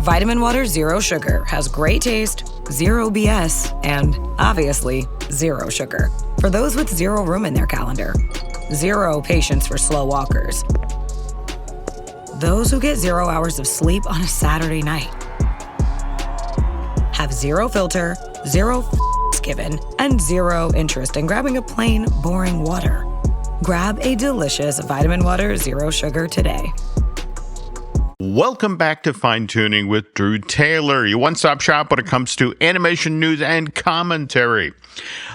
Vitamin Water Zero Sugar has great taste, zero BS, and obviously, zero sugar. For those with zero room in their calendar. Zero patience for slow walkers. Those who get 0 hours of sleep on a Saturday night. Have zero filter, zero given, and zero interest in grabbing a plain, boring water. Grab a delicious Vitamin Water Zero Sugar today. Welcome back to Fine Tooning with Drew Taylor, your one-stop shop when it comes to animation news and commentary.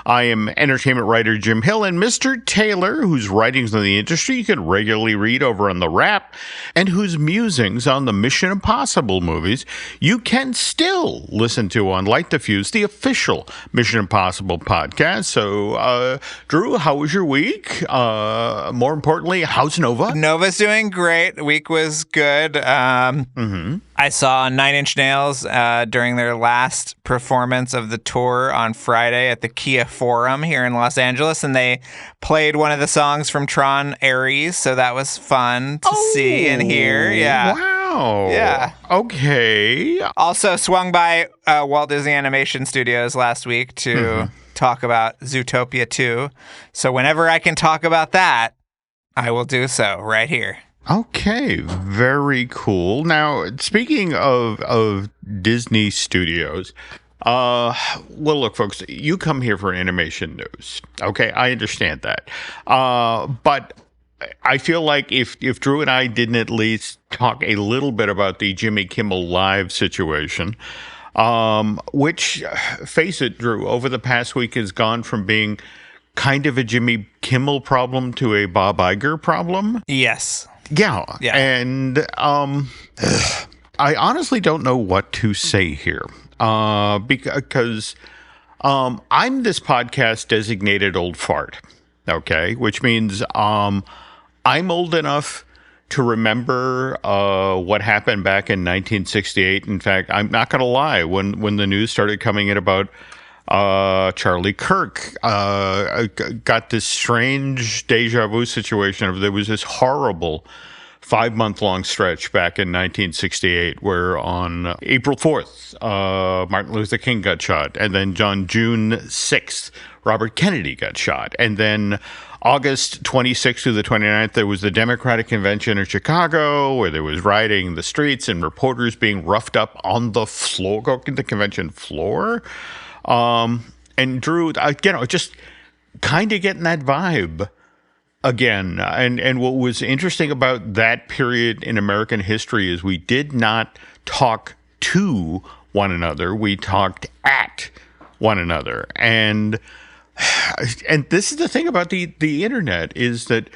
I am entertainment writer Jim Hill, and Mr. Taylor, whose writings on the industry you can regularly read over on The Wrap, and whose musings on the Mission Impossible movies you can still listen to on Light the Fuse, the official Mission Impossible podcast. So, Drew, how was your week? More importantly, how's Nova? Nova's doing great. The week was good. I saw Nine Inch Nails during their last performance of the tour on Friday at the Kia Forum here in Los Angeles, and they played one of the songs from Tron Ares, so that was fun to see and hear. Yeah. Wow. Yeah. Okay. Also swung by Walt Disney Animation Studios last week to talk about Zootopia 2. So whenever I can talk about that, I will do so right here. Okay, very cool. Now, speaking of Disney Studios, well, look, folks, you come here for animation news. Okay, I understand that. But I feel like if Drew and I didn't at least talk a little bit about the Jimmy Kimmel Live situation, which, face it, Drew, over the past week has gone from being kind of a Jimmy Kimmel problem to a Bob Iger problem. Yes. Yeah. And I honestly don't know what to say here because I'm this podcast designated old fart, okay, which means I'm old enough to remember what happened back in 1968. In fact, I'm not going to lie, when the news started coming in about Charlie Kirk, got this strange deja vu situation of there was this horrible 5-month-long stretch back in 1968 where on April 4th, Martin Luther King got shot. And then on June 6th, Robert Kennedy got shot. And then August 26th through the 29th, there was the Democratic Convention in Chicago where there was rioting in the streets and reporters being roughed up on the floor, the convention floor. And Drew, just kind of getting that vibe again. And what was interesting about that period in American history is we did not talk to one another. We talked at one another. And this is the thing about the internet is that,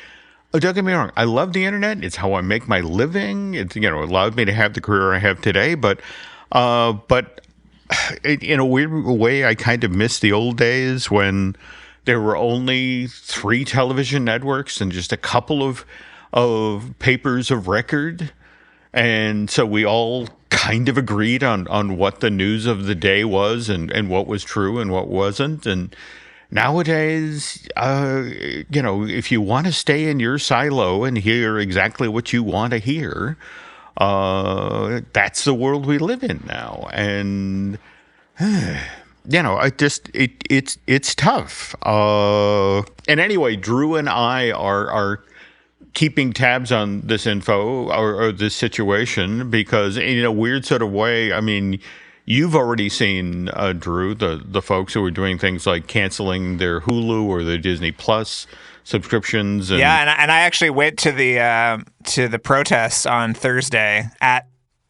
don't get me wrong, I love the internet. It's how I make my living. It's, allowed me to have the career I have today. But in a weird way, I kind of miss the old days when there were only 3 television networks and just a couple of papers of record. And so we all kind of agreed on what the news of the day was and what was true and what wasn't. And nowadays, if you want to stay in your silo and hear exactly what you want to hear, that's the world we live in now. And it's tough. And anyway, Drew and I are keeping tabs on this info or this situation because in a weird sort of way, I mean, you've already seen, Drew, the folks who are doing things like canceling their Hulu or their Disney Plus subscriptions. And I actually went to the protests on Thursday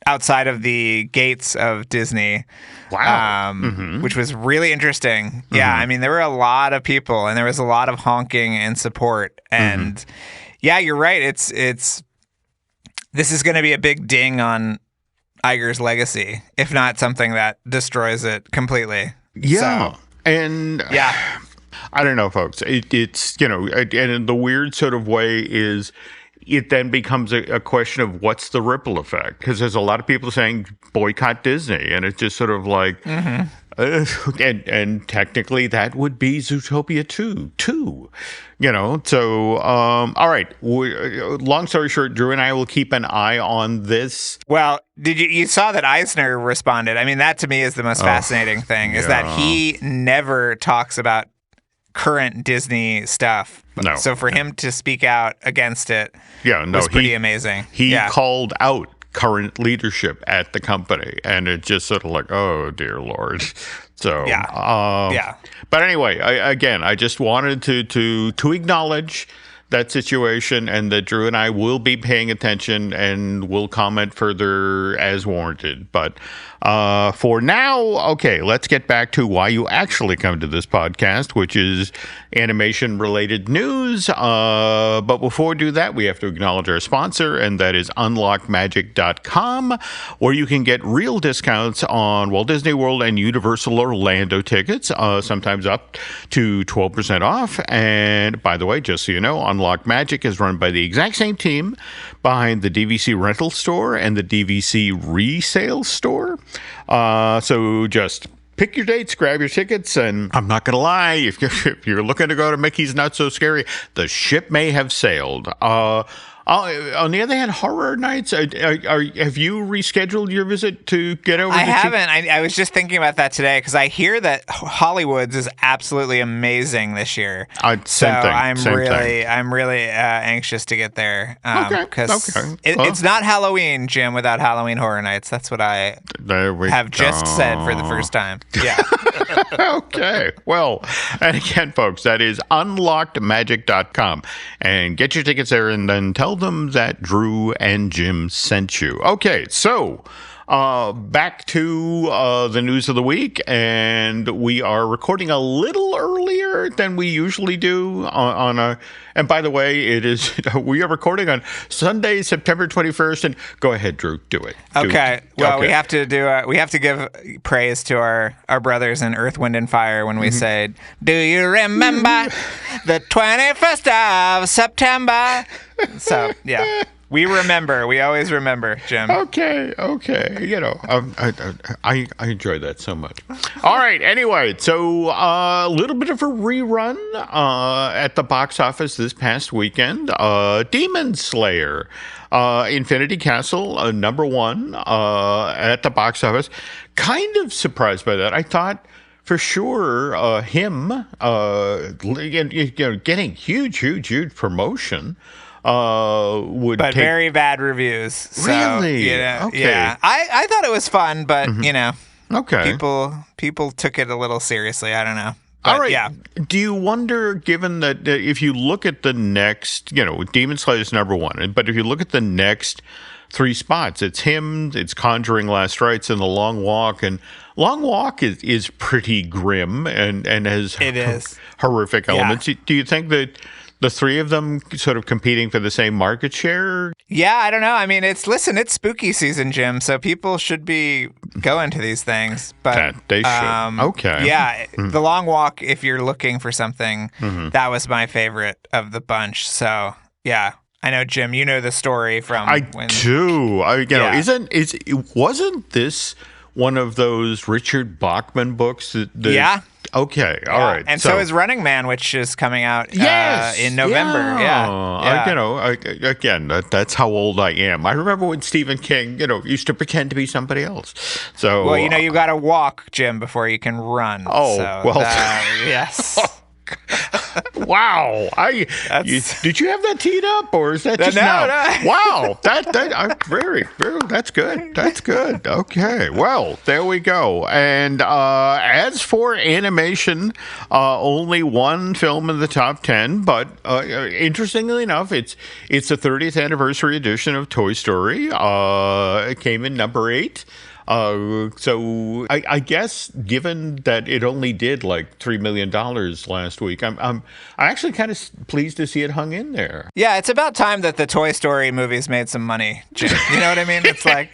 outside of the gates of Disney. Wow. Which was really interesting. Yeah, I mean, there were a lot of people and there was a lot of honking and support. And yeah, you're right. It's this is going to be a big ding on Iger's legacy, if not something that destroys it completely. Yeah. So, and yeah. I don't know, folks. It's, and in the weird sort of way is it then becomes a question of what's the ripple effect? Because there's a lot of people saying boycott Disney. And it's just sort of like, And technically that would be Zootopia 2 too. So all right. Long story short, Drew and I will keep an eye on this. Well, you saw that Eisner responded? I mean, that to me is the most fascinating thing, is that he never talks about current Disney stuff. No. So for him to speak out against it was pretty amazing. He called out current leadership at the company, and it just sort of like, oh dear Lord. So But anyway, I just wanted to acknowledge that situation, and that Drew and I will be paying attention and will comment further as warranted. But for now, okay, let's get back to why you actually come to this podcast, which is animation-related news. But before we do that, we have to acknowledge our sponsor, and that is unlockmagic.com, where you can get real discounts on Walt Disney World and Universal Orlando tickets, sometimes up to 12% off. And by the way, just so you know, Unlock Magic is run by the exact same team behind the DVC rental store and the DVC resale store. So just pick your dates, grab your tickets, and I'm not going to lie, if you're looking to go to Mickey's Not So Scary, the ship may have sailed. On the other hand, Horror Nights, have you rescheduled your visit to get over? I haven't. I was just thinking about that today, because I hear that Hollywood's is absolutely amazing this year. I'm really anxious to get there. Because it's not Halloween, Jim, without Halloween Horror Nights. That's what I have just said for the first time. Yeah. Okay. Well, and again, folks, that is unlockedmagic.com. And get your tickets there, and then tell them that Drew and Jim sent you. Okay, so back to the news of the week, and we are recording a little earlier than we usually do and by the way, we are recording on Sunday, September 21st, and go ahead, Drew, do it. Okay. We have to give praise to our brothers in Earth, Wind, and Fire when we say, do you remember the 21st of September? So, yeah. We remember. We always remember, Jim. Okay. I enjoy that so much. All right. Anyway, so a little bit of a rerun at the box office this past weekend. Demon Slayer, Infinity Castle, number one at the box office. Kind of surprised by that. I thought for sure him getting huge promotion. But very bad reviews. So, really? Okay. Yeah. I thought it was fun, but okay. People took it a little seriously. I don't know. But, all right. Yeah. Do you wonder, given that if you look at the next, Demon Slayer is number one, but if you look at the next three spots, it's him, it's Conjuring Last Rites, and The Long Walk, and Long Walk is pretty grim and has horrific elements. Yeah. Do you think that the three of them sort of competing for the same market share? Yeah, I don't know. I mean, it's spooky season, Jim, so people should be going to these things. But they should. Okay. Yeah, The Long Walk, if you're looking for something, that was my favorite of the bunch. So, yeah. I know, Jim, you know the story from do. Wasn't this one of those Richard Bachman books yeah. Okay, all right. And so is Running Man, which is coming out in November. Yeah. Again, that's how old I am. I remember when Stephen King, used to pretend to be somebody else. So, well, you got to walk, Jim, before you can run. Oh, so well. Yes. Wow! Did you have that teed up, or is that just now? No. Wow! Very. That's good. That's good. Okay. Well, there we go. And as for animation, only one film in the top 10. But interestingly enough, it's the 30th anniversary edition of Toy Story. It came in number 8. So I guess given that it only did like $3 million last week, I'm actually kind of pleased to see it hung in there. Yeah, it's about time that the Toy Story movies made some money, Jim. You know what I mean? It's like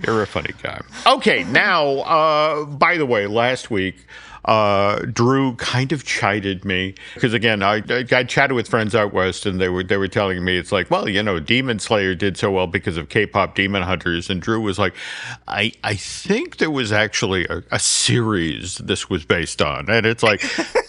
you're a funny guy. Okay, now by the way, last week Drew kind of chided me because, again, I chatted with friends out west, and they were telling me it's like, well, Demon Slayer did so well because of K-pop Demon Hunters, and Drew was like, I think there was actually a series this was based on, and it's like.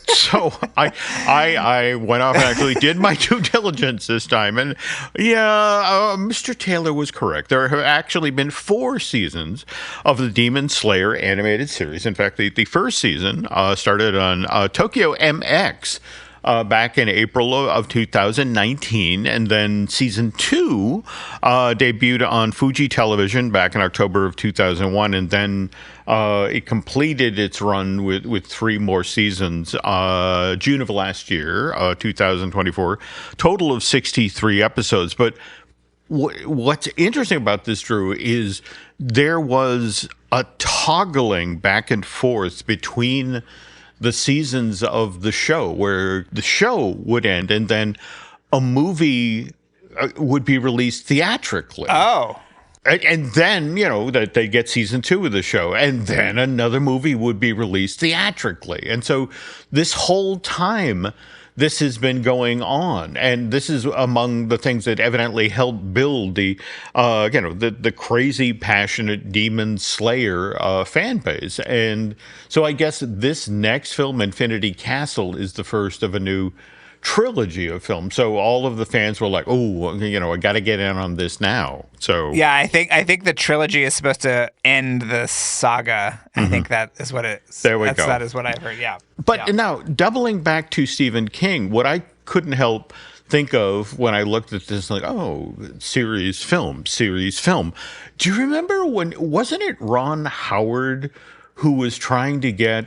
So I went off and actually did my due diligence this time. And Mr. Taylor was correct. There have actually been 4 seasons of the Demon Slayer animated series. In fact, the first season started on Tokyo MX back in April of 2019. And then season 2 debuted on Fuji Television back in October of 2001. And then it completed its run with 3 more seasons, June of last year, 2024, total of 63 episodes. But what's interesting about this, Drew, is there was a toggling back and forth between the seasons of the show, where the show would end and then a movie would be released theatrically. Oh. And then, that they get season 2 of the show, and then another movie would be released theatrically. And so this whole time, this has been going on. And this is among the things that evidently helped build the crazy, passionate Demon Slayer fan base. And so I guess this next film, Infinity Castle, is the first of a new trilogy of films. So all of the fans were like, oh, I got to get in on this now. So yeah, I think the trilogy is supposed to end the saga. I think that is what it is. There we go. That is what I've heard. Yeah. But now, doubling back to Stephen King, what I couldn't help think of when I looked at this, like, oh, series film. Do you remember wasn't it Ron Howard who was trying to get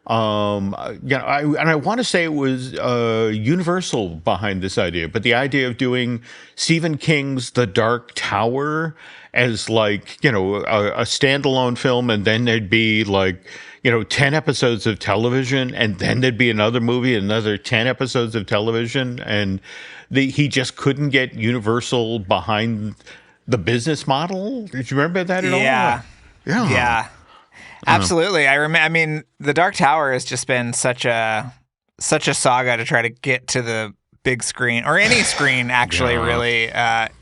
I want to say it was Universal behind this idea, but the idea of doing Stephen King's The Dark Tower as a standalone film, and then there'd be 10 episodes of television, and then there'd be another movie, another 10 episodes of television, and he just couldn't get Universal behind the business model. Did you remember that at all? Yeah. Absolutely. I mean, The Dark Tower has just been such a saga to try to get to the big screen, or any screen, actually, really, in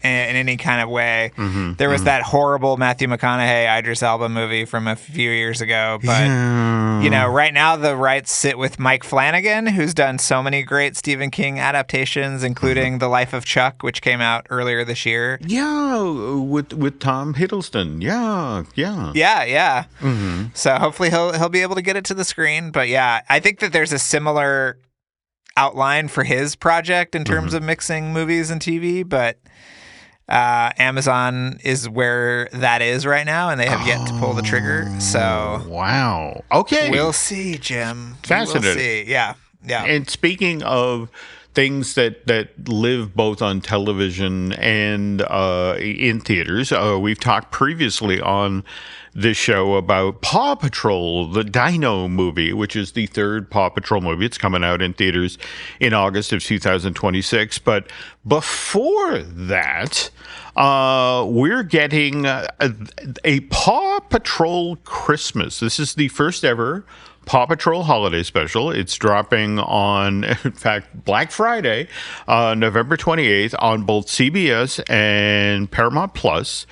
any kind of way. Mm-hmm, there was that horrible Matthew McConaughey, Idris Elba movie from a few years ago. But, right now the rights sit with Mike Flanagan, who's done so many great Stephen King adaptations, including The Life of Chuck, which came out earlier this year. Yeah, with Tom Hiddleston. Yeah. Yeah. Mm-hmm. So hopefully he'll be able to get it to the screen. But yeah, I think that there's a similar outline for his project in terms of mixing movies and TV, but Amazon is where that is right now, and they have yet to pull the trigger. So wow, okay, we'll see, Jim. Fascinating. We'll see. Yeah. And speaking of things that live both on television and in theaters, we've talked previously on this show about Paw Patrol, the Dino movie, which is the 3rd Paw Patrol movie. It's coming out in theaters in August of 2026. But before that, we're getting a Paw Patrol Christmas. This is the first ever Paw Patrol holiday special. It's dropping on, in fact, Black Friday, November 28th on both CBS and Paramount Plus.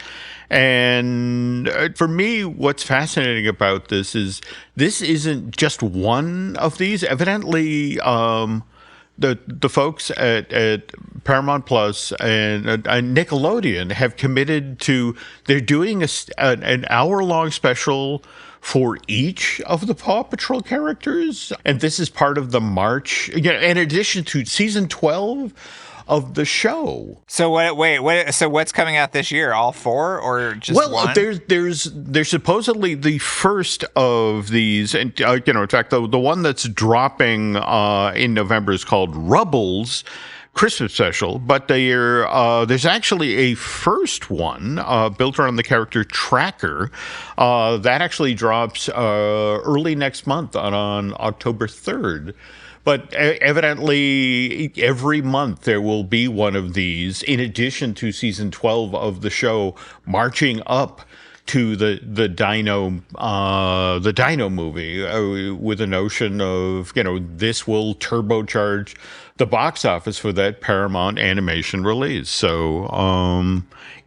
And for me, what's fascinating about this isn't just one of these. Evidently, the folks at Paramount Plus and Nickelodeon have committed to, they're doing an hour-long special for each of the Paw Patrol characters. And this is part of the March, in addition to season 12 of the show. So So what's coming out this year? All 4 or just one? Well, there's supposedly the first of these, and in fact, the one that's dropping in November is called Rubbles Christmas Special. But there's actually a first one built around the character Tracker that actually drops early next month on October 3rd. But evidently, every month there will be one of these, in addition to season 12 of the show, marching up to the Dino movie with the notion of, this will turbocharge the box office for that Paramount animation release. So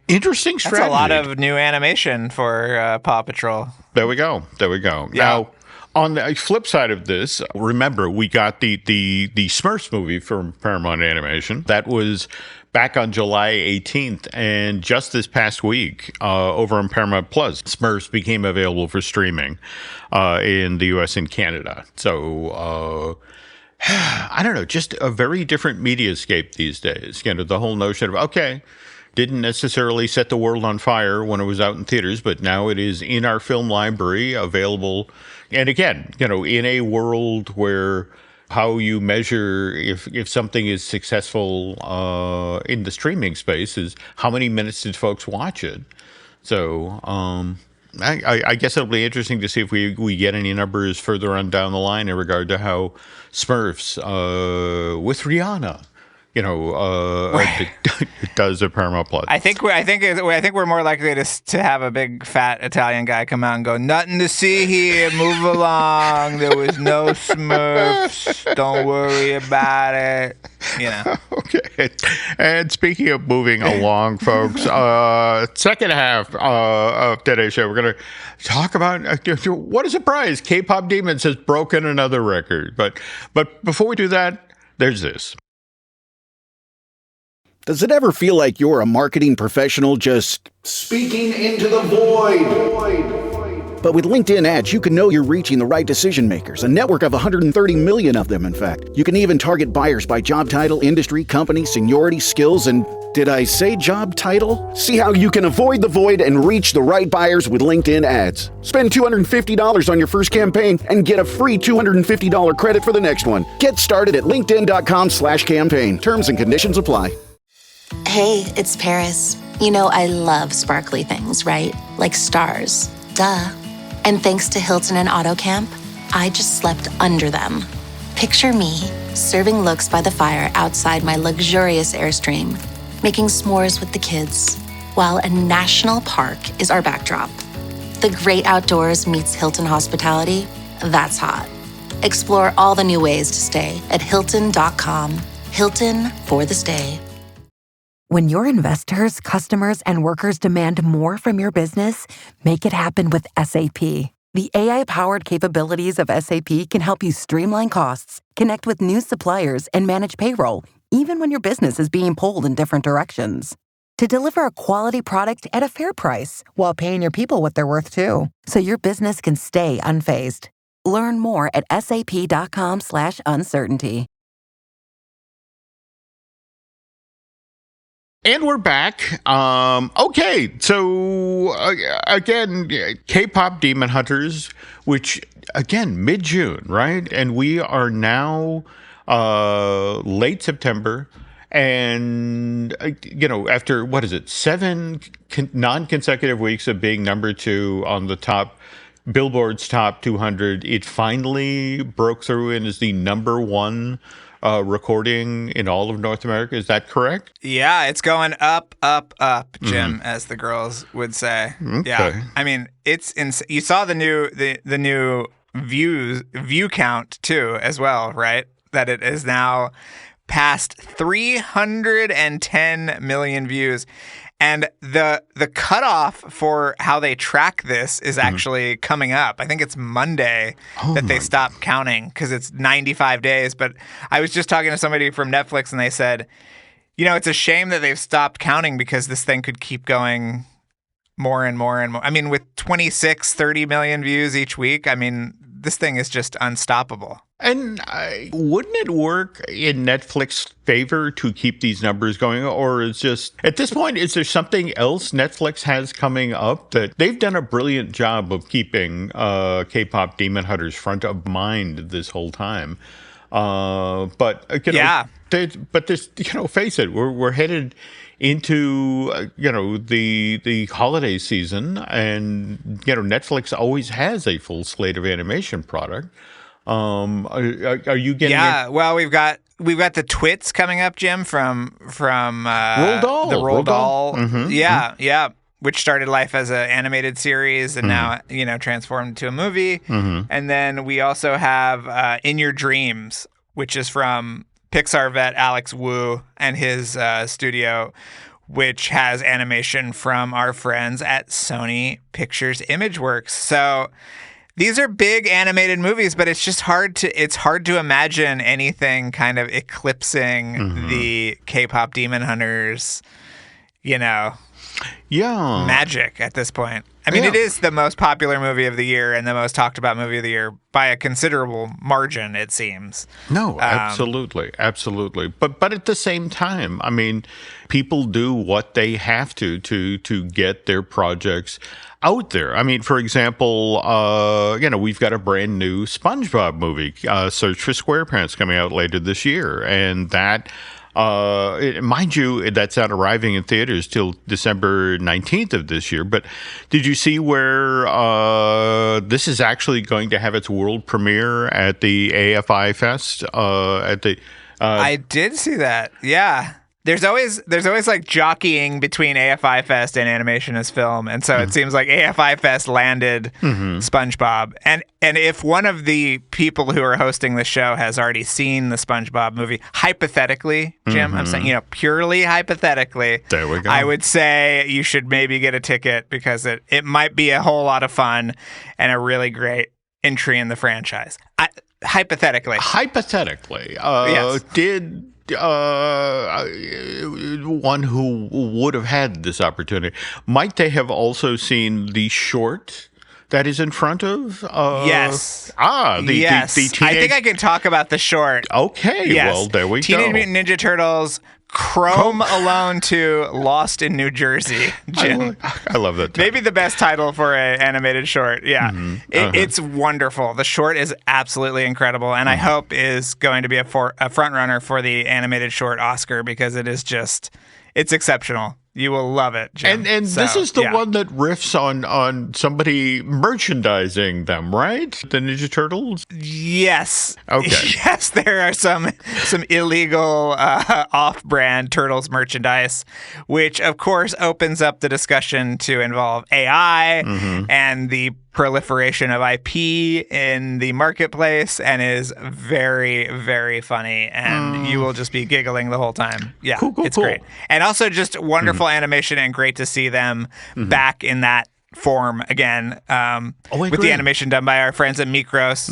interesting strategy. That's a lot of new animation for Paw Patrol. There we go. Yeah. Now, on the flip side of this, remember, we got the Smurfs movie from Paramount Animation. That was back on July 18th. And just this past week, over on Paramount Plus, Smurfs became available for streaming in the U.S. and Canada. So, I don't know, just a very different mediascape these days. The whole notion of, didn't necessarily set the world on fire when it was out in theaters, but now it is in our film library, available. And again, in a world where how you measure if something is successful in the streaming space is how many minutes did folks watch it. So I guess it'll be interesting to see if we get any numbers further on down the line in regard to how Smurfs with Rihanna, it does at Paramount Plus. I think we're more likely to have a big fat Italian guy come out and go, "Nothing to see here. Move along. There was no Smurfs. Don't worry about it." Okay. And speaking of moving along, folks, second half of today's show, we're going to talk about what a surprise. K-pop Demons has broken another record. But before we do that, there's this. Does it ever feel like you're a marketing professional just speaking into the void? But with LinkedIn ads, you can know you're reaching the right decision makers, a network of 130 million of them, in fact. You can even target buyers by job title, industry, company, seniority, skills, and did I say job title? See how you can avoid the void and reach the right buyers with LinkedIn ads. Spend $250 on your first campaign and get a free $250 credit for the next one. Get started at linkedin.com/campaign. Terms and conditions apply. Hey, it's Paris. I love sparkly things, right? Like stars. Duh. And thanks to Hilton and AutoCamp, I just slept under them. Picture me, serving looks by the fire outside my luxurious Airstream, making s'mores with the kids, while a national park is our backdrop. The great outdoors meets Hilton hospitality. That's hot. Explore all the new ways to stay at Hilton.com. Hilton for the stay. When your investors, customers, and workers demand more from your business, make it happen with SAP. The AI-powered capabilities of SAP can help you streamline costs, connect with new suppliers, and manage payroll, even when your business is being pulled in different directions. To deliver a quality product at a fair price while paying your people what they're worth too, so your business can stay unfazed. Learn more at sap.com/uncertainty. And we're back. Okay, so again, K-pop Demon Hunters, which again mid-June, right? And we are now late September, and after what is it, 7 non-consecutive weeks of being number 2 on the top Billboard's top 200, it finally broke through and is the number 1 recording in all of North America. Is that correct? Yeah, it's going up, Jim, as the girls would say. Okay. Yeah, I mean, it's you saw the new view count too, as well, right? That it is now past 310 million views. And the cutoff for how they track this is actually coming up. I think it's Monday that they stop counting because it's 95 days. But I was just talking to somebody from Netflix and they said, it's a shame that they've stopped counting because this thing could keep going more and more and more. I mean, with 30 million views each week, I mean, this thing is just unstoppable. And wouldn't it work in Netflix's favor to keep these numbers going? Or is just, at this point, is there something else Netflix has coming up that they've done a brilliant job of keeping K-pop Demon Hunters front of mind this whole time? But this, face it, we're headed into the holiday season, and Netflix always has a full slate of animation product. Are you getting? Yeah, well, we've got the Twits coming up, Jim, from Roald Dahl. the Roald Dahl. Mm-hmm. Yeah. which started life as an animated series and now, transformed into a movie. And then we also have In Your Dreams, which is from Pixar vet Alex Wu and his studio, which has animation from our friends at Sony Pictures Imageworks. So these are big animated movies, but it's just hard to imagine anything kind of eclipsing the K-pop Demon Hunters, magic at this point. I mean, it is the most popular movie of the year and the most talked about movie of the year by a considerable margin, it seems. No, absolutely. But at the same time, I mean, people do what they have to get their projects out there. I mean, for example, we've got a brand new SpongeBob movie, Search for SquarePants, coming out later this year. And that, mind you, that's not arriving in theaters till December 19th of this year. But did you see where this is actually going to have its world premiere at the AFI Fest? I did see that. Yeah. There's always like jockeying between AFI Fest and Animation as Film, and so it seems like AFI Fest landed SpongeBob. And if one of the people who are hosting the show has already seen the SpongeBob movie, hypothetically, Jim, I'm saying, purely hypothetically, there we go. I would say you should maybe get a ticket because it might be a whole lot of fun and a really great entry in the franchise. Hypothetically, yes. Did one who would have had this opportunity, might they have also seen the short that is in front of? Yes. The teenage... I think I can talk about the short. Okay, yes. Well, there we go. Teenage Mutant Ninja Turtles, Chrome Alone 2, Lost in New Jersey. Jim. I love that title. Maybe the best title for an animated short. Yeah. It's wonderful. The short is absolutely incredible, and I hope is going to be a front runner for the animated short Oscar because it's exceptional. You will love it, Jim. And this is the one that riffs on somebody merchandising them, right? The Ninja Turtles? Yes. Okay. Yes, there are some illegal off-brand Turtles merchandise, which, of course, opens up the discussion to involve AI and the proliferation of IP in the marketplace, and is very, very funny, and you will just be giggling the whole time. Yeah, it's great. And also just wonderful animation, and great to see them back in that form again, with the animation done by our friends at Mikros,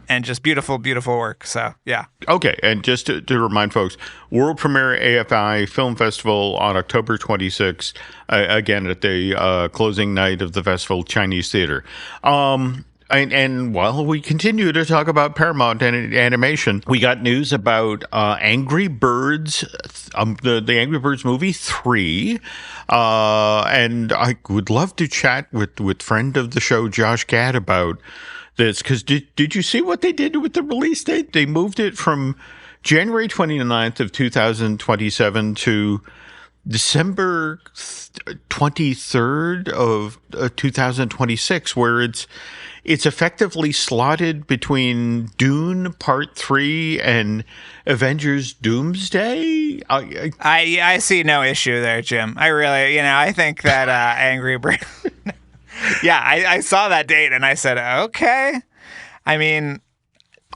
and just beautiful, beautiful work. So, yeah. Okay, and just to remind folks, world premiere AFI Film Festival on October 26th, again at the closing night of the festival, Chinese Theater. And while we continue to talk about Paramount and animation, we got news about Angry Birds, the Angry Birds movie 3. And I would love to chat with friend of the show, Josh Gad, about this. Because did you see what they did with the release date? They moved it from January 29th of 2027 to December 23rd of 2026, where it's effectively slotted between Dune Part 3 and Avengers Doomsday. I see no issue there, Jim. I really, I think that Angry Birds... Yeah, I saw that date and I said, okay. I mean...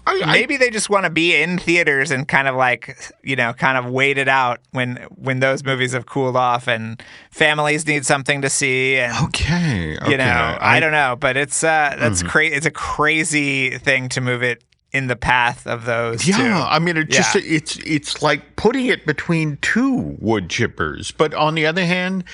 Maybe they just want to be in theaters and kind of wait it out when those movies have cooled off and families need something to see. And, okay. I don't know, but it's that's it's a crazy thing to move it in the path of those. Yeah, two. I mean, it's like putting it between two wood chippers. But on the other hand,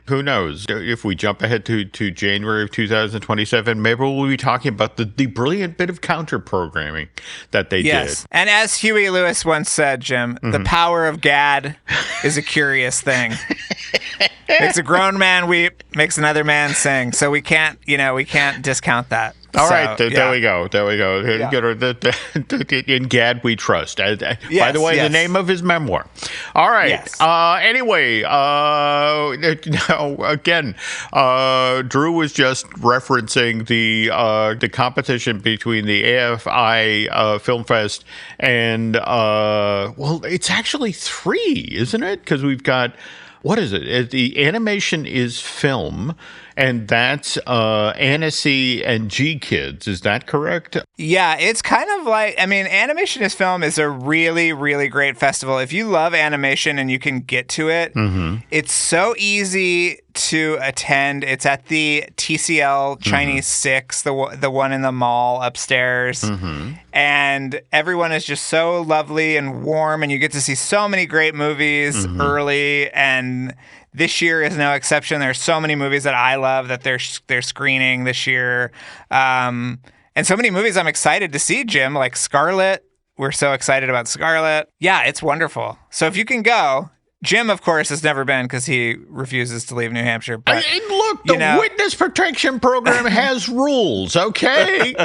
who knows? If we jump ahead to January of 2027, maybe we'll be talking about the brilliant bit of counter programming that they did. And as Huey Lewis once said, Jim, the power of Gad is a curious thing. Makes a grown man weep, makes another man sing. So we can't discount that. All right, there we go. Yeah. In Gad we trust. By the way, the name of his memoir. All right. Yes. Anyway, again, Drew was just referencing the competition between the AFI Film Fest and it's actually 3, isn't it? Because we've got what is it? The animation is film, and that's Annecy and G Kids. Is that correct? Yeah, it's kind of like, I mean, Animation is Film is a really, really great festival. If you love animation and you can get to it, it's so easy to attend. It's at the TCL Chinese 6, the one in the mall upstairs. And everyone is just so lovely and warm, and you get to see so many great movies early, and this year is no exception. There's so many movies that I love that they're screening this year. And so many movies I'm excited to see, Jim, like Scarlet. We're so excited about Scarlet. Yeah, it's wonderful. So if you can go, Jim, of course, has never been because he refuses to leave New Hampshire. But, look, the Witness Protection Program has rules, okay?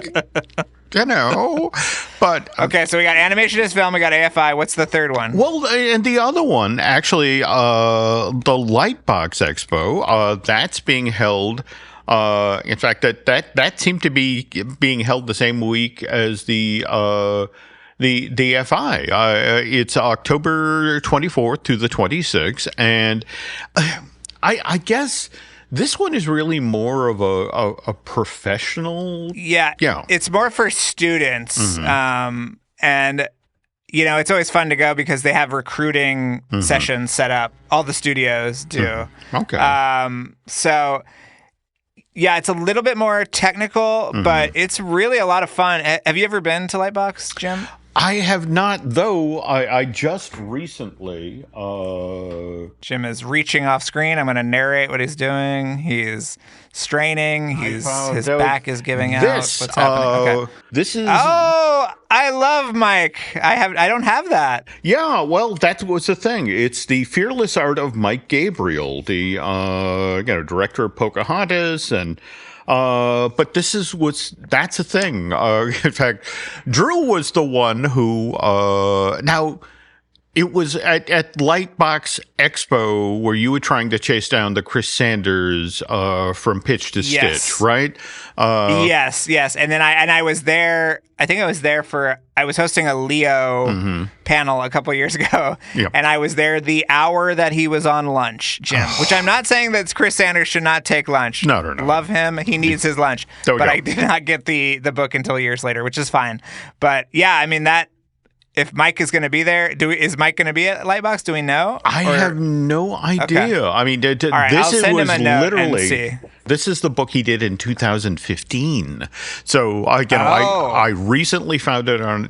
But okay, so we got Animation is Film, we got AFI. What's the third one? Well, and the other one, actually, the Lightbox Expo, that's being held. In fact, that seemed to be being held the same week as the FI. It's October 24th to the 26th, and I guess this one is really more of a professional. Yeah, it's more for students, and it's always fun to go because they have recruiting sessions set up. All the studios do. Okay. So. Yeah, it's a little bit more technical, but it's really a lot of fun. Have you ever been to Lightbox, Jim? I have not, though. I just recently... Jim is reaching off screen. I'm going to narrate what he's doing. He's straining. His back is giving out. What's happening? Okay. This is... Oh, I love Mike. I don't have that. Yeah, well, that was the thing. It's the fearless art of Mike Gabriel, the director of Pocahontas, and but that's a thing. In fact, Drew was the one who now. It was at Lightbox Expo where you were trying to chase down the Chris Sanders from Pitch to Stitch, right? Yes. And then I was there. I think I was there I was hosting a Leo panel a couple years ago, and I was there the hour that he was on lunch, Jim. Which I'm not saying that Chris Sanders should not take lunch. No. Love him. He needs his lunch. But I did not get the book until years later, which is fine. But yeah, I mean that. If Mike is going to be there, is Mike going to be at Lightbox? Do we know? I have no idea. Okay. I mean, All right, I'll send him a note and see. This is the book he did in 2015. So I recently found it on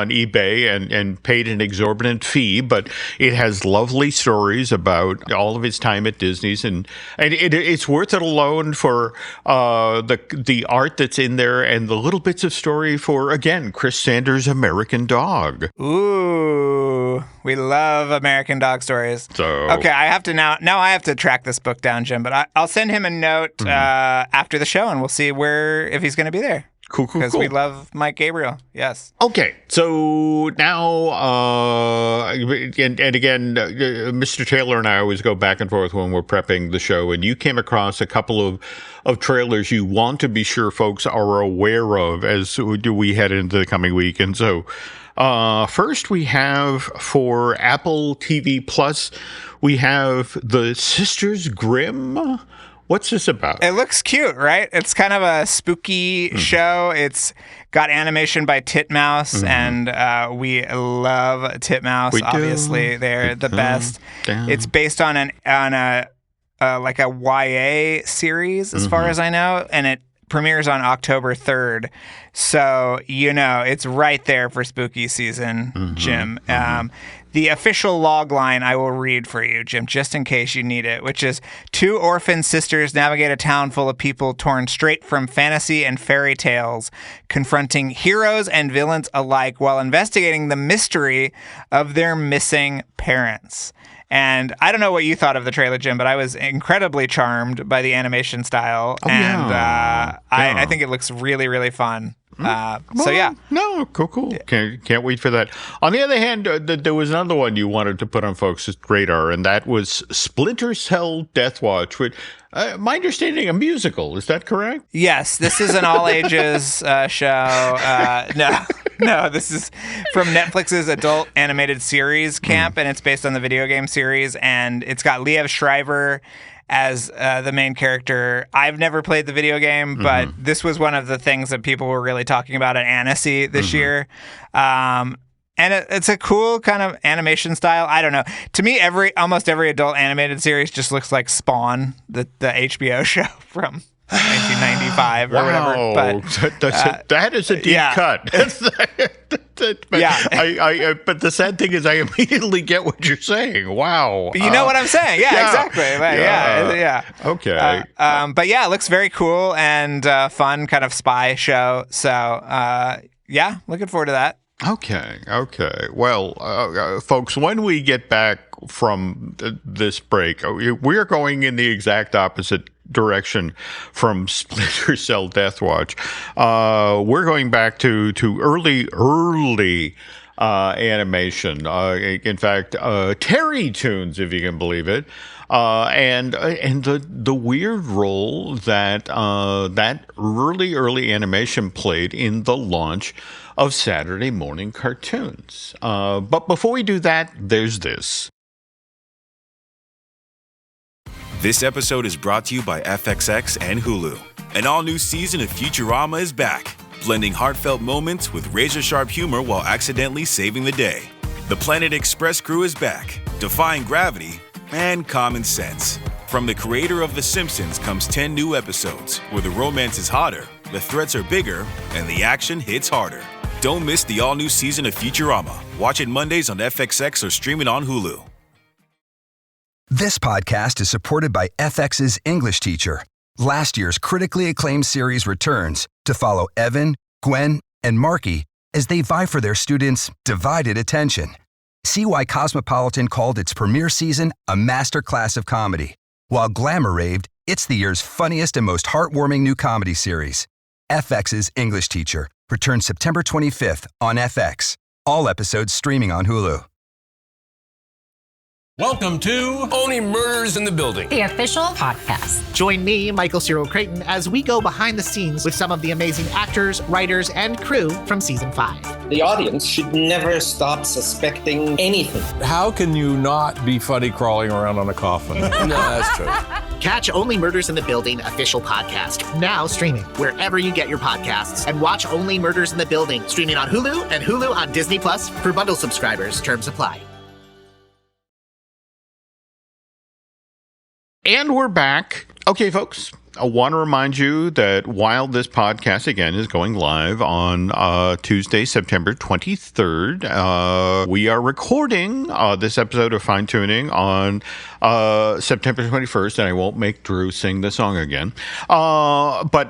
eBay and paid an exorbitant fee, but it has lovely stories about all of his time at Disney's, and it's worth it alone for the art that's in there and the little bits of story for, again, Chris Sanders' American Dog. Ooh, we love American Dog stories. So okay, I have to now I have to track this book down, Jim. But I'll send him a note after the show, and we'll see if he's going to be there. Cool. Because we love Mike Gabriel. Yes. Okay, so now, and again, Mr. Taylor and I always go back and forth when we're prepping the show, and you came across a couple of trailers you want to be sure folks are aware of as we head into the coming week. And so first we have for Apple TV Plus, we have the Sisters Grimm. What's this about? It looks cute, right? It's kind of a spooky show. It's got animation by Titmouse, and we love Titmouse. Obviously, they're the best. It's based on a YA series, as far as I know, and it premieres on October 3rd. So, it's right there for spooky season, Jim. The official log line I will read for you, Jim, just in case you need it, which is 2 orphan sisters navigate a town full of people torn straight from fantasy and fairy tales, confronting heroes and villains alike while investigating the mystery of their missing parents. And I don't know what you thought of the trailer, Jim, but I was incredibly charmed by the animation style. I think it looks really, really fun. So yeah. No, cool. Yeah. Can't wait for that. On the other hand, there was another one you wanted to put on folks' radar, and that was Splinter Cell Deathwatch, which, my understanding, a musical. Is that correct? Yes, this is an all-ages show. No, this is from Netflix's adult animated series camp, and it's based on the video game series, and it's got Liev Schreiber as the main character. I've never played the video game, but this was one of the things that people were really talking about at Annecy this year. And it's a cool kind of animation style. I don't know. To me, almost every adult animated series just looks like Spawn, the HBO show from 1995 or whatever. But that is a deep cut. But the sad thing is, I immediately get what you're saying. Wow. You know what I'm saying? Yeah, exactly. Okay. But yeah, it looks very cool and fun, kind of spy show. So yeah, looking forward to that. Okay. Well, folks, when we get back from this break, we're going in the exact opposite direction from Splinter Cell Deathwatch. We're going back to early animation. In fact, Terry Toons, if you can believe it. And the weird role that that early animation played in the launch of Saturday morning cartoons. But before we do that, there's this. This episode is brought to you by FXX and Hulu. An all-new season of Futurama is back, blending heartfelt moments with razor-sharp humor while accidentally saving the day. The Planet Express crew is back, defying gravity and common sense. From the creator of The Simpsons comes 10 new episodes where the romance is hotter, the threats are bigger, and the action hits harder. Don't miss the all-new season of Futurama. Watch it Mondays on FXX or stream it on Hulu. This podcast is supported by FX's English Teacher. Last year's critically acclaimed series returns to follow Evan, Gwen, and Marky as they vie for their students' divided attention. See why Cosmopolitan called its premiere season a masterclass of comedy, while Glamour raved it's the year's funniest and most heartwarming new comedy series. FX's English Teacher returns September 25th on FX. All episodes streaming on Hulu. Welcome to Only Murders in the Building, the official podcast. Join me, Michael Cyril Creighton, as we go behind the scenes with some of the amazing actors, writers, and crew from Season 5. The audience should never stop suspecting anything. How can you not be funny crawling around on a coffin? No, that's true. Catch Only Murders in the Building official podcast, now streaming wherever you get your podcasts. And watch Only Murders in the Building, streaming on Hulu and Hulu on Disney Plus for bundle subscribers. Terms apply. And we're back. Okay, folks, I want to remind you that while this podcast, again, is going live on Tuesday, September 23rd, we are recording this episode of Fine Tooning on September 21st, and I won't make Drew sing the song again. But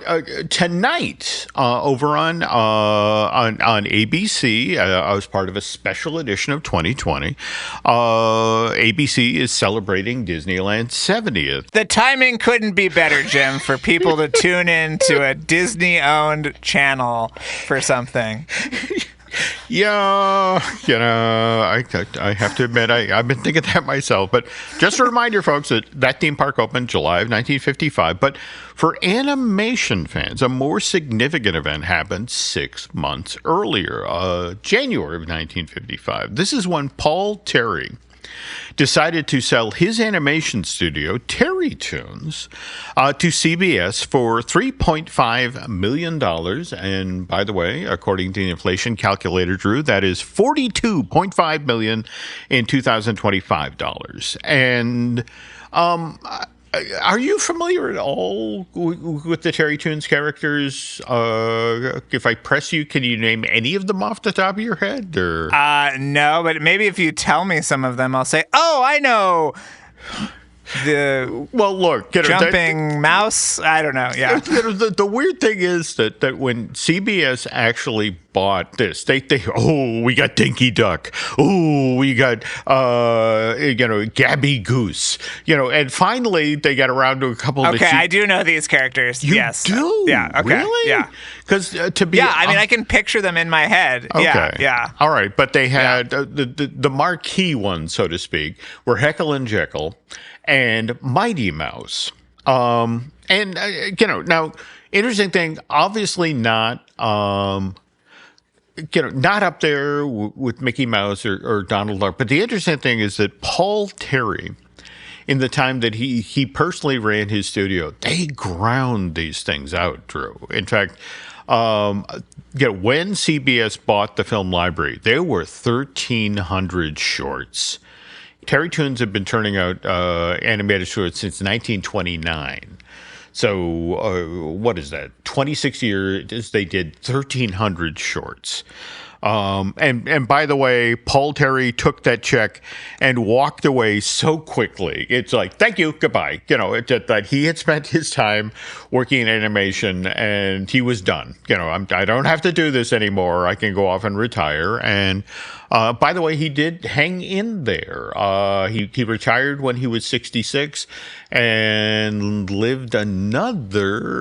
tonight, over on ABC, as part of a special edition of 2020, ABC is celebrating Disneyland's 70th. The timing couldn't be better, Jim, for people to tune in to a Disney-owned channel for something. Yeah, I have to admit, I've been thinking that myself. But just a reminder, folks, that theme park opened July of 1955. But for animation fans, a more significant event happened 6 months earlier, January of 1955. This is when Paul Terry decided to sell his animation studio, Terry Toons, to CBS for $3.5 million. And by the way, according to the inflation calculator, Drew, that is $42.5 million in 2025 dollars. And are you familiar at all with the Terry Toons characters? If I press you, can you name any of them off the top of your head? Or? No, but maybe if you tell me some of them, I'll say, oh, I know. Well, look, jumping mouse. I don't know. Yeah. The weird thing is that when CBS actually bought this, they we got Dinky Duck. Oh, we got Gabby Goose. And finally they got around to a couple. Okay, I do know these characters. You yes. do? Yeah. Okay. Really? Yeah. Because to be. Yeah. I mean, I can picture them in my head. Okay. Yeah. Yeah. All right, but they had the marquee ones, so to speak, were Heckle and Jekyll and Mighty Mouse. Now, interesting thing, obviously not, not up there with Mickey Mouse or Donald Duck. But the interesting thing is that Paul Terry, in the time that he personally ran his studio, they ground these things out, Drew. In fact, when CBS bought the film library, there were 1,300 shorts. Terry Toons have been turning out animated shorts since 1929. So what is that? 26 years they did 1,300 shorts. And by the way, Paul Terry took that check and walked away so quickly. It's like, thank you, goodbye. That he had spent his time working in animation and he was done. I don't have to do this anymore. I can go off and retire. And by the way, he did hang in there. He retired when he was 66 and lived another.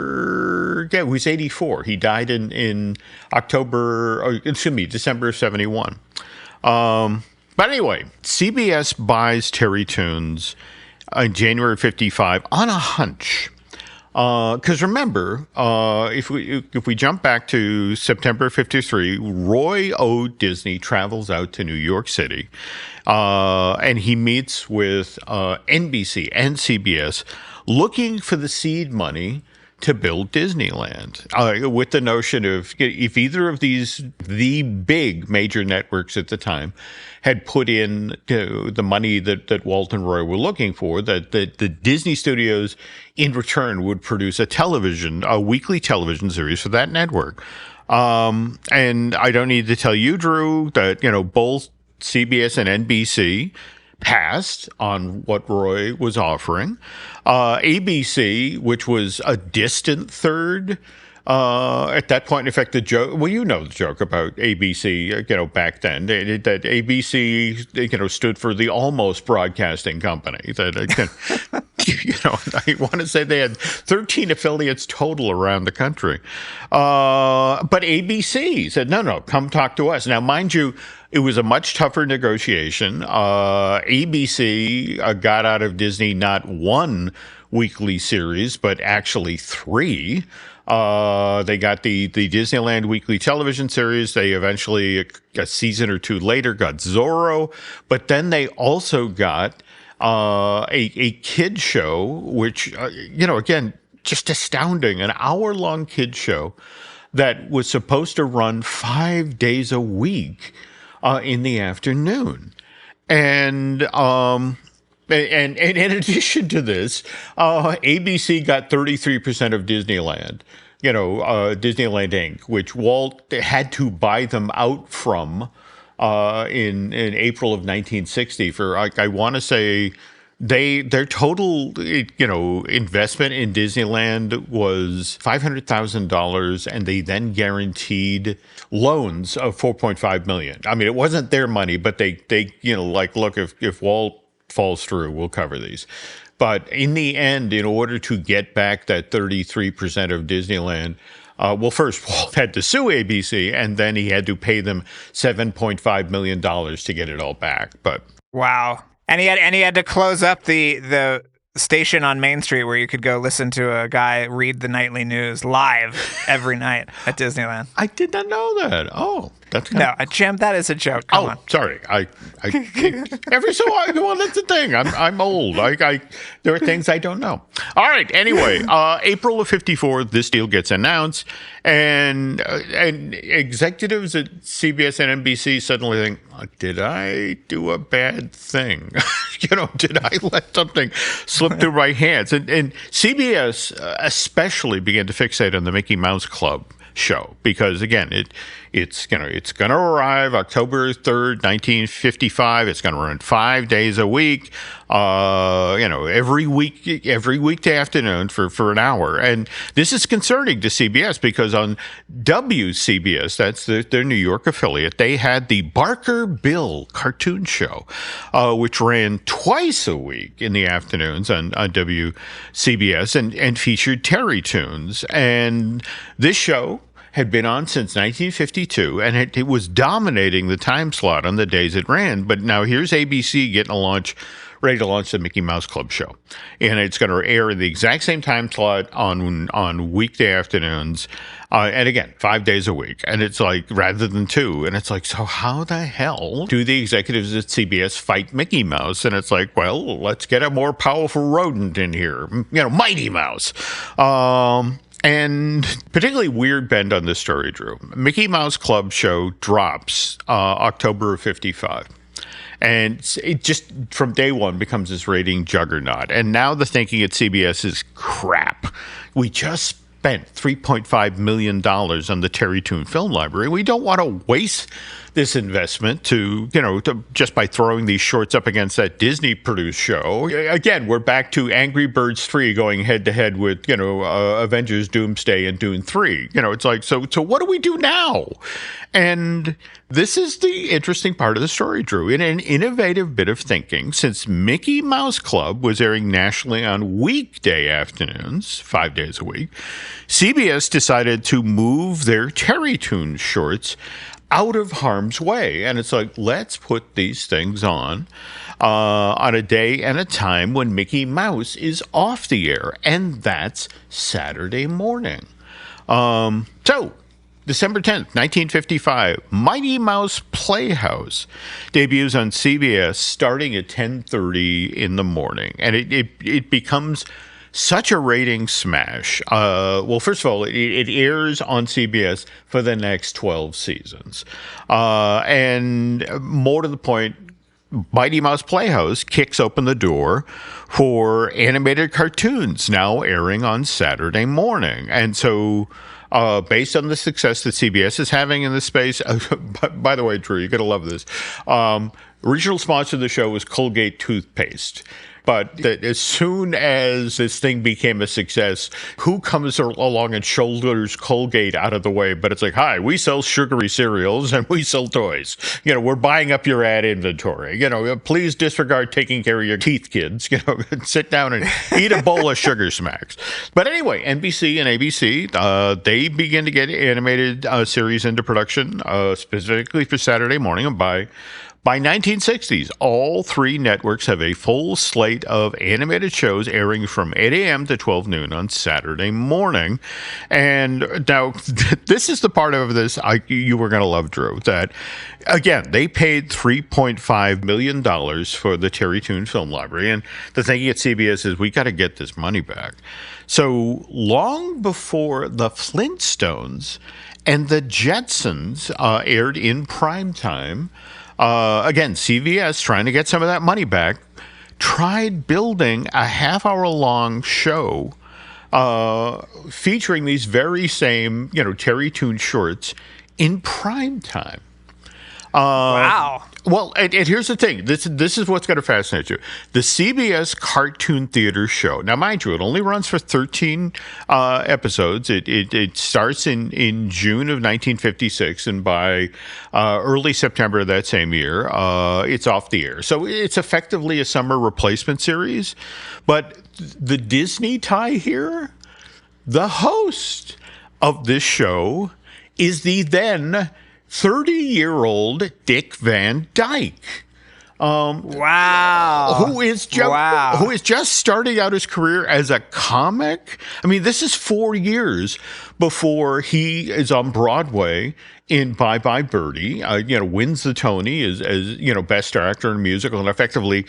Yeah, he was 84. He died in December of 71. But anyway, CBS buys Terry Toons in January of 55 on a hunch. Because remember, if we jump back to September 53, Roy O. Disney travels out to New York City, and he meets with NBC and CBS looking for the seed money to build Disneyland, with the notion of if either of the big major networks at the time had put in the money that Walt and Roy were looking for, that the Disney studios in return would produce a weekly television series for that network. And I don't need to tell you, Drew, that both CBS and NBC passed on what Roy was offering. ABC, which was a distant third at that point, in fact, the joke, well, the joke about ABC, back then, that ABC, stood for the Almost Broadcasting Company. That, I want to say they had 13 affiliates total around the country. But ABC said, no, come talk to us. Now, mind you, it was a much tougher negotiation. ABC got out of Disney not one weekly series, but actually 3. They got the Disneyland weekly television series. They eventually, a season or 2 later, got Zorro. But then they also got a kid show, which, again, just astounding. An hour-long kid show that was supposed to run 5 days a week in the afternoon. And in addition to this, ABC got 33% of Disneyland, Disneyland Inc., which Walt had to buy them out from in April of 1960 for, I want to say, their total, investment in Disneyland was $500,000, and they then guaranteed loans of $4.5 million. I mean, it wasn't their money, but they look, if Walt falls through, we'll cover these. But in the end, in order to get back that 33% of Disneyland, first Walt had to sue ABC, and then he had to pay them $7.5 million to get it all back. But wow. And he had to close up the station on Main Street where you could go listen to a guy read the nightly news live every night at Disneyland. I did not know that. Oh, that's Jim, that is a joke. Come on. Sorry. I every so often, well, that's the thing. I'm old. There are things I don't know. All right. Anyway, April of 54, this deal gets announced, and executives at CBS and NBC suddenly think, did I do a bad thing? Did I let something slip through my hands? And CBS especially began to fixate on the Mickey Mouse Club show because, again, It's gonna arrive October 3rd, 1955. It's gonna run 5 days a week. Every weekday afternoon for an hour. And this is concerning to CBS because on WCBS, that's their New York affiliate, they had the Barker Bill cartoon show, which ran twice a week in the afternoons on WCBS and featured Terry Toons. And this show had been on since 1952, and it was dominating the time slot on the days it ran. But now here's ABC ready to launch the Mickey Mouse Club show. And it's going to air in the exact same time slot on weekday afternoons. And again, 5 days a week. And it's like, rather than 2. And it's like, so how the hell do the executives at CBS fight Mickey Mouse? And it's like, well, let's get a more powerful rodent in here. Mighty Mouse. And particularly weird bend on this story, Drew. Mickey Mouse Club show drops October of 55. And it just, from day one, becomes this rating juggernaut. And now the thinking at CBS is crap. We just spent $3.5 million on the Terry Toon Film Library. We don't want to waste this investment to just by throwing these shorts up against that Disney-produced show. Again, we're back to Angry Birds 3 going head-to-head with, Avengers Doomsday and Dune 3. It's like, so what do we do now? And this is the interesting part of the story, Drew. In an innovative bit of thinking, since Mickey Mouse Club was airing nationally on weekday afternoons, 5 days a week, CBS decided to move their Terry Toon shorts out of harm's way. And it's like, let's put these things on a day and a time when Mickey Mouse is off the air. And that's Saturday morning. So December 10th, 1955, Mighty Mouse Playhouse debuts on CBS starting at 10:30 in the morning. And it becomes such a rating smash. Well, first of all, it airs on CBS for the next 12 seasons. And more to the point, Mighty Mouse Playhouse kicks open the door for animated cartoons now airing on Saturday morning. And so based on the success that CBS is having in this space, by the way, Drew, you're going to love this. Original sponsor of the show was Colgate toothpaste. But as soon as this thing became a success, who comes along and shoulders Colgate out of the way? But it's like, hi, we sell sugary cereals and we sell toys. We're buying up your ad inventory. Please disregard taking care of your teeth, kids. Sit down and eat a bowl of Sugar Smacks. But anyway, NBC and ABC, they begin to get animated series into production, specifically for Saturday morning. And by 1960s, all three networks have a full slate of animated shows airing from 8 a.m. to 12 noon on Saturday morning. And now, this is the part of this you were going to love, Drew, that, again, they paid $3.5 million for the Terry Toon Film Library. And the thinking at CBS is, we got to get this money back. So long before the Flintstones and the Jetsons aired in prime time, again, CBS, trying to get some of that money back, tried building a half-hour-long show featuring these very same, Terry Toon shorts in prime time. Wow. Well, and here's the thing. This is what's going to fascinate you. The CBS Cartoon Theater show. Now, mind you, it only runs for 13 episodes. It starts in June of 1956, and by early September of that same year, it's off the air. So it's effectively a summer replacement series. But the Disney tie here, the host of this show is the then 30-year-old Dick Van Dyke. Wow. Who is just starting out his career as a comic. I mean, this is 4 years before he is on Broadway in Bye Bye Birdie, wins the Tony as best actor in a musical, and effectively,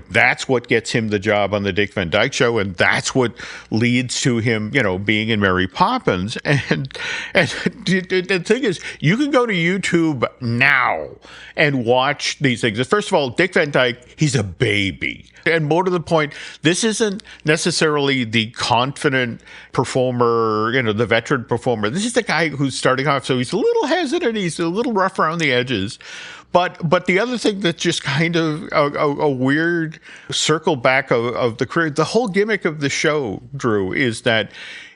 that's what gets him the job on the Dick Van Dyke Show, and that's what leads to him, being in Mary Poppins. And the thing is, you can go to YouTube now and watch these things. First of all, Dick Van Dyke, he's a baby. And more to the point, this isn't necessarily the confident performer, the veteran performer. This is the guy who's starting off, so he's a little has it, and he's a little rough around the edges. But the other thing that's just kind of a weird circle back of the career, the whole gimmick of the show, Drew, is that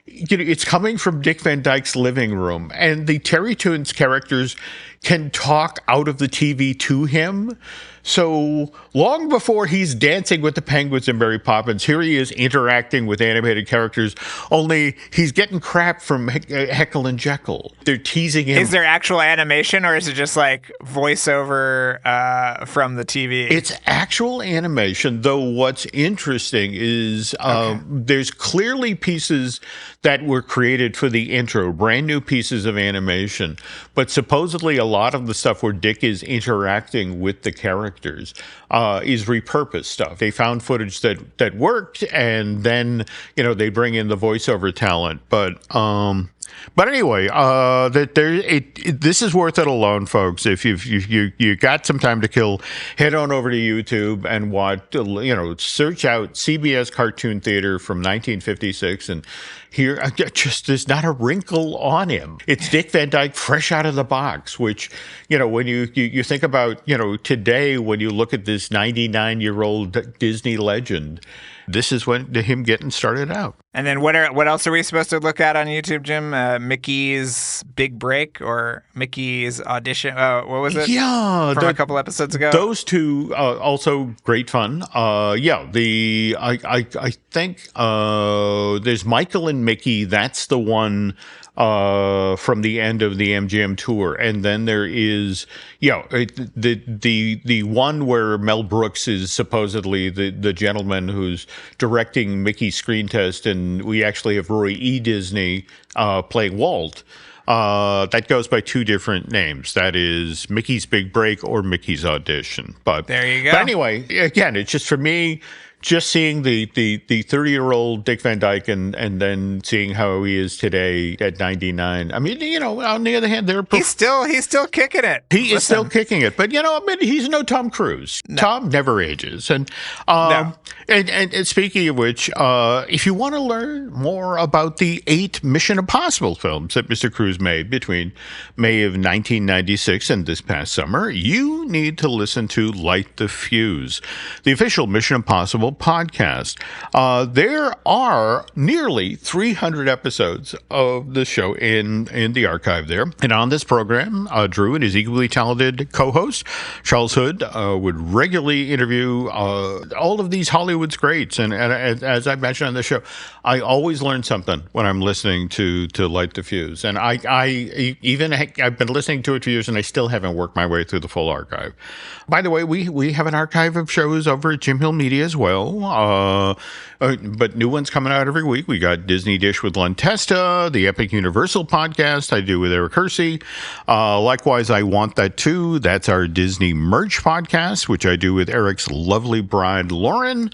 it's coming from Dick Van Dyke's living room, and the Terry Toons characters can talk out of the TV to him. So long before he's dancing with the penguins and Mary Poppins, here he is interacting with animated characters, only he's getting crap from Heckle and Jekyll. They're teasing him. Is there actual animation, or is it just like voiceover from the TV? It's actual animation, though what's interesting is there's clearly pieces that were created for the intro, brand new pieces of animation, but supposedly a lot of the stuff where Dick is interacting with the characters is repurposed stuff. They found footage that worked, and then they bring in the voiceover talent. But anyway, this is worth it alone, folks. If you got some time to kill, head on over to YouTube and watch. Search out CBS Cartoon Theater from 1956, and here just there's not a wrinkle on him. It's Dick Van Dyke fresh out of the box. Which when you think about today, when you look at this 99-year-old Disney legend, this is him getting started out. And then what else are we supposed to look at on YouTube, Jim? Mickey's Big Break or Mickey's Audition? What was it? Yeah, from a couple episodes ago. Those two also great fun. I think there's Michael and Mickey. That's the one from the end of the MGM tour, and then there is the one where Mel Brooks is supposedly the gentleman who's directing Mickey's screen test, and we actually have Roy E. Disney playing Walt. That goes by two different names. That is Mickey's Big Break or Mickey's Audition. But there you go. But anyway, again, it's just for me. Just seeing the 30-year-old Dick Van Dyke and then seeing how he is today at 99. I mean, on the other hand, he's still kicking it. He is still kicking it. But he's no Tom Cruise. No. Tom never ages. And and speaking of which, if you want to learn more about the 8 Mission Impossible films that Mr. Cruise made between May of 1996 and this past summer, you need to listen to Light the Fuse, the official Mission Impossible podcast. There are nearly 300 episodes of the show in the archive there. And on this program, Drew and his equally talented co-host, Charles Hood, would regularly interview all of these Hollywood's greats. And as I mentioned on the show, I always learn something when I'm listening to Light the Fuse. And I've been listening to it for years, and I still haven't worked my way through the full archive. By the way, we have an archive of shows over at Jim Hill Media as well. But new ones coming out every week. We got Disney Dish with Len Testa, the Epic Universal podcast I do with Eric Hersey. Likewise, I Want That Too. That's our Disney Merch podcast, which I do with Eric's lovely bride, Lauren.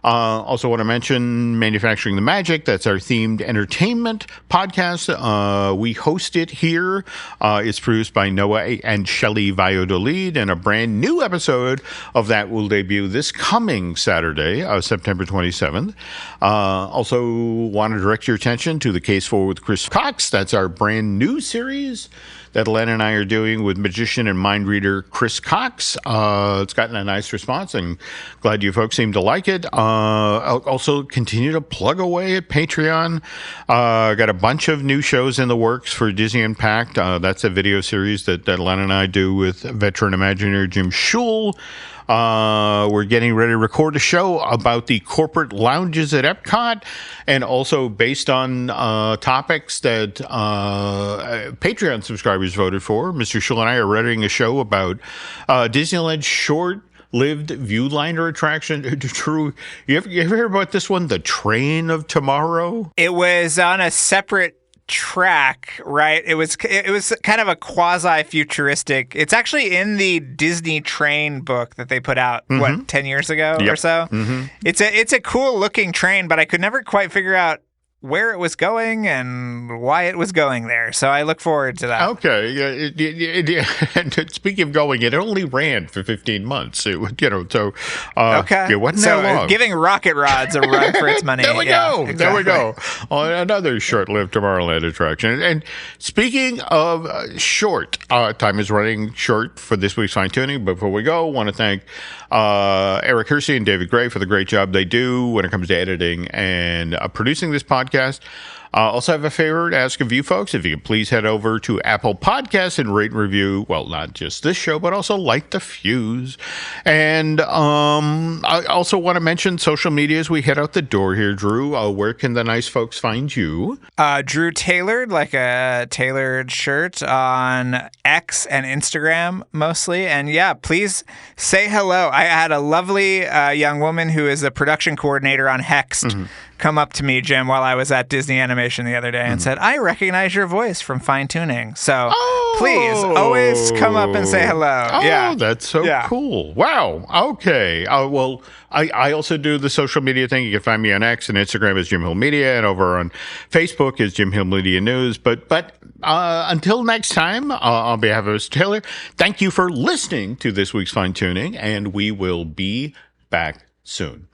Also want to mention Manufacturing the Magic. That's our themed entertainment podcast. We host it here. It's produced by Noah and Shelley Valladolid, and a brand new episode of that will debut this coming Saturday, September 27th. Also want to direct your attention to The Case Forward with Chris Cox. That's our brand new series that Len and I are doing with magician and mind reader Chris Cox. It's gotten a nice response, and glad you folks seem to like it. I'll also continue to plug away at Patreon. Got a bunch of new shows in the works for Disney Unpacked. That's a video series that Len and I do with veteran Imagineer Jim Schul. We're getting ready to record a show about the corporate lounges at Epcot, and also based on topics that Patreon subscribers voted for. Mr. Schul and I are writing a show about Disneyland's short-lived Viewliner attraction. Drew, you ever hear about this one, the Train of Tomorrow? It was on a separate track, right? It was kind of a quasi-futuristic. It's actually in the Disney Train book that they put out 10 years ago or so. Mm-hmm. It's a cool looking train, but I could never quite figure out where it was going and why it was going there. So I look forward to that. Okay. And speaking of going, it only ran for 15 months. It, so okay. It wasn't so that long. Giving rocket rods a run for its money. There we go. Exactly. There we go. On another short-lived Tomorrowland attraction. And speaking of short, time is running short for this week's Fine Tuning. Before we go, I want to thank Eric Hersey and David Gray for the great job they do when it comes to editing and producing this podcast. Also have a favor to ask of you folks. If you could please head over to Apple Podcasts and rate and review, well, not just this show, but also Light the Fuse. And I also want to mention social media as we head out the door here, Drew. Where can the nice folks find you? Drew Tailored, like a tailored shirt on X and Instagram mostly. And yeah, please say hello. I had a lovely young woman who is a production coordinator on Hexed come up to me, Jim, while I was at Disney Animation the other day and said, I recognize your voice from Fine Tuning. So please always come up and say hello. Oh, yeah. That's so cool. Wow. Okay. Well, I also do the social media thing. You can find me on X and Instagram as Jim Hill Media, and over on Facebook is Jim Hill Media News. But until next time, on behalf of Mr. Taylor, thank you for listening to this week's Fine Tuning, and we will be back soon.